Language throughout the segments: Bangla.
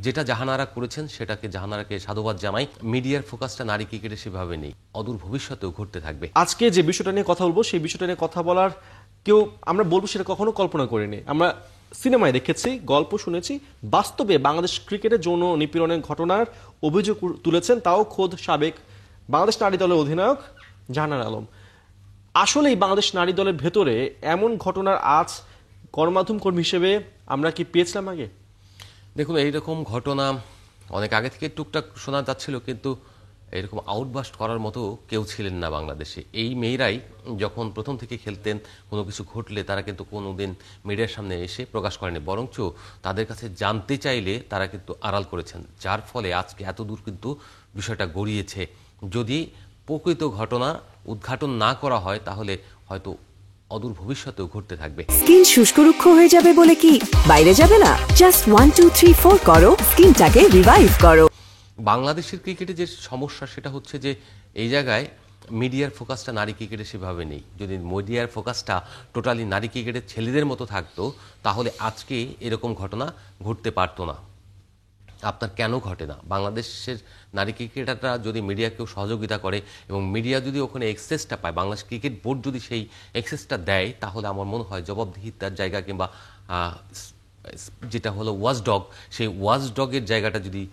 যেটা জাহানারা করেছেন সেটাকে জাহানারাকে সাধুবাদ জানাই। মিডিয়ার ফোকাসটা নারী ক্রিকেটে সেভাবে নেই, অদূর ভবিষ্যতেও ঘটতে থাকবে। আজকে যে বিষয়টা নিয়ে কথা বলবো সেই বিষয়টা নিয়ে কথা বলার কেউ আমরা বলবো সেটা কখনো কল্পনা করিনি। আমরা সিনেমায় দেখেছি, গল্প শুনেছি, বাস্তবে বাংলাদেশ ক্রিকেটে যৌন নিপীড়নের ঘটনার অভিযোগ তুলেছেন তাও খোদ সাবেক বাংলাদেশ নারী দলের অধিনায়ক জাহানারা আলম। আসলেই বাংলাদেশ নারী দলের ভেতরে এমন ঘটনার আজ গণমাধ্যম কর্মী হিসেবে আমরা কি পেয়েছিলাম আগে? দেখুন, এইরকম ঘটনা অনেক আগে থেকে টুকটাক শোনা যাচ্ছিল, কিন্তু এরকম আউটবাস্ট করার মতো কেউ ছিলেন না বাংলাদেশে। এই মেয়েরাই যখন প্রথম থেকে খেলতেন, কোনো কিছু ঘটলে তারা কিন্তু কোনোদিন মিডিয়ার সামনে এসে প্রকাশ করেনি, বরঞ্চ তাদের কাছে জানতে চাইলে তারা কিন্তু আড়াল করেছেন, যার ফলে আজকে এত দূর কিন্তু বিষয়টা গড়িয়েছে। যদি প্রকৃত ঘটনা উদ্ঘাটন না করা হয় তাহলে হয়তো অদূর ভবিষ্যতেও ঘটতে থাকবে। স্কিন শুষ্ক রুক্ষ হয়ে যাবে বলে কি বাইরে যাবে না? জাস্ট 1 2 3 4 করো, স্কিনটাকে রিভাইভ করো। বাংলাদেশের ক্রিকেটে যে সমস্যা সেটা হচ্ছে যে এই জায়গায় মিডিয়ার ফোকাসটা নারী ক্রিকেটে সেভাবে নেই। যদি মিডিয়ার ফোকাসটা টোটালি নারী ক্রিকেটের ছেলেদের মতো থাকতো তাহলে আজকে এরকম ঘটনা ঘটতে পারতো না। আপনার কেন ঘটে না? বাংলাদেশের নারী ক্রিকেটাররা যদি মিডিয়াকেও সহযোগিতা করে এবং মিডিয়া যদি ওখানে এক্সেসটা পায়, বাংলাদেশ ক্রিকেট বোর্ড যদি সেই এক্সেসটা দেয়, তাহলে আমার মনে হয় জবাবদিহিতার জায়গা কিংবা যেটা হলো ওয়াচডগ, সেই ওয়াচডগের জায়গাটা যদি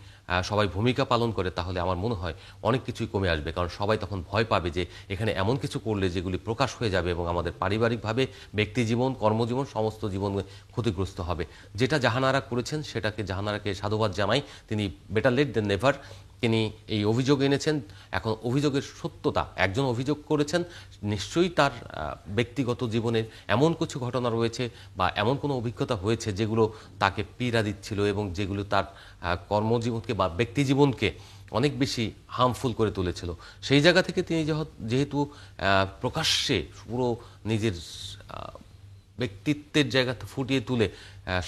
সবাই ভূমিকা পালন করে তাহলে আমার মনে হয় অনেক কিছুই কমে আসবে। কারণ সবাই তখন ভয় পাবে যে এখানে এমন কিছু করলে যেগুলি প্রকাশ হয়ে যাবে এবং আমাদের পারিবারিকভাবে ব্যক্তিজীবন, কর্মজীবন, সমস্ত জীবন ক্ষতিগ্রস্ত হবে। যেটা জাহানারা করেছেন সেটাকে জাহানারাকে সাধুবাদ জানাই। তিনি বেটার লেট দেন নেভার। তিনি এই অভিযোগ এনেছেন। এখন অভিযোগের সত্যতা, একজন অভিযোগ করেছেন, নিশ্চয়ই তার ব্যক্তিগত জীবনের এমন কিছু ঘটনা রয়েছে বা এমন কোনো অভিজ্ঞতা হয়েছে যেগুলো তাকে পীড়া দিচ্ছিল এবং যেগুলো তার কর্মজীবনকে বা ব্যক্তিজীবনকে অনেক বেশি হার্মফুল করে তুলেছিল। সেই জায়গা থেকে তিনি যেহেতু প্রকাশ্যে পুরো নিজের ব্যক্তিত্বের জায়গাতে ফুটিয়ে তুলে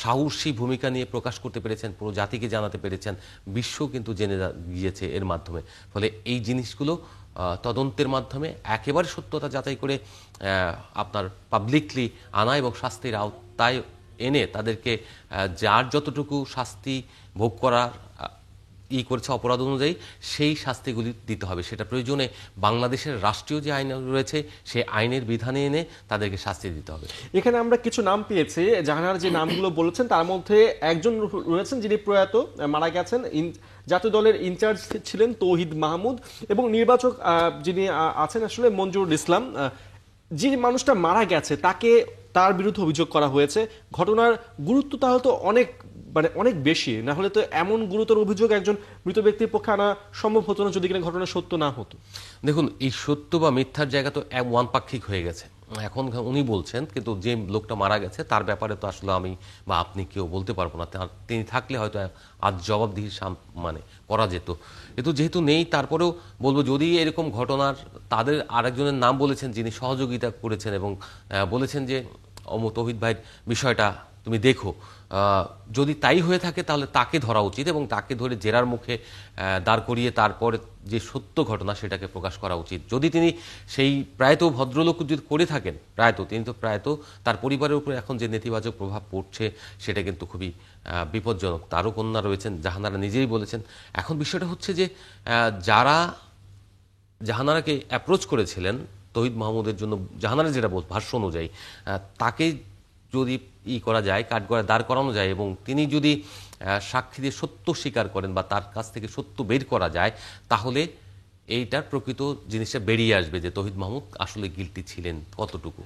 সাহসী ভূমিকা নিয়ে প্রকাশ করতে পেরেছেন, পুরো জাতিকে জানাতে পেরেছেন, বিশ্ব কিন্তু জেনে গিয়েছে এর মাধ্যমে। ফলে এই জিনিসগুলো তদন্তের মাধ্যমে একেবারে সত্যতা যাচাই করে আপনার পাবলিকলি আনা এবং শাস্তির আওতায় এনে তাদেরকে যার যতটুকু শাস্তি ভোগ করার করেছে অপরাধ অনুযায়ী সেই শাস্তিগুলি দিতে হবে। সেটা প্রয়োজনে বাংলাদেশের রাষ্ট্রীয় যে আইন রয়েছে সেই আইনের বিধানে এনে তাদেরকে শাস্তি দিতে হবে। এখানে আমরা কিছু নাম পেয়েছি, জাহানারা যে নামগুলো বলেছেন তার মধ্যে একজন রয়েছেন যিনি প্রয়াত, মারা গেছেন, জাতীয় দলের ইনচার্জ ছিলেন তৌহিদ মাহমুদ, এবং নির্বাচক যিনি আছেন আসলে মঞ্জুরুল ইসলাম। যে মানুষটা মারা গেছে তার বিরুদ্ধে অভিযোগ করা হয়েছে। ঘটনার গুরুত্ব তাহলে তো অনেক বেশি, না হলে তো এমন গুরুতর অভিযোগ একজন মৃত ব্যক্তির পক্ষে আনা সম্ভব হতো না যদি কিনা ঘটনা সত্য না হতো। দেখুন, এই সত্য বা মিথ্যার জায়গা তো ওয়ান পাক্ষিক হয়ে গেছে। এখন উনি বলছেন, কিন্তু যে লোকটা মারা গেছে তার ব্যাপারে তো আসলে আমি বা আপনি কেউ বলতে পারবো না। তিনি থাকলে হয়তো আজ জবাবদিহি করা যেত, কিন্তু যেহেতু নেই তারপরেও বলবো, যদি এরকম ঘটনার তাদের আরেকজনের নাম বলেছেন যিনি সহযোগিতা করেছেন এবং বলেছেন যে তৌহিদ ভাইয়ের বিষয়টা তুমি দেখো, যদি তাই হয়ে থাকে তাহলে তাকে ধরা উচিত এবং তাকে ধরে জেরার মুখে দাঁড় করিয়ে তারপরে যে সত্য ঘটনা সেটাকে প্রকাশ করা উচিত। যদি তিনি সেই প্রায়ত ভদ্রলোক যদি করে থাকেন, তিনি তো প্রায়ত তার পরিবারের উপর এখন যে নেতিবাচক প্রভাব পড়ছে সেটা কিন্তু খুবই বিপজ্জনক। তারও কন্যা রয়েছেন, জাহানারা নিজেই বলেছেন। এখন বিষয়টা হচ্ছে যে যারা জাহানারাকে অ্যাপ্রোচ করেছিলেন তৌহিদ মাহমুদের জন্য, জাহানারা যেটা ভাষ্য অনুযায়ী তাকে যদি করা যায়, কাঠগড়ায় দাঁড় করানো যায় এবং তিনি যদি সাক্ষী দিয়ে সত্য স্বীকার করেন বা তার কাছ থেকে সত্য বের করা যায়, তাহলে এইটার প্রকৃত জিনিসটা বেরিয়ে আসবে যে তৌহিদ মাহমুদ আসলে গিল্টি ছিলেন কতটুকু।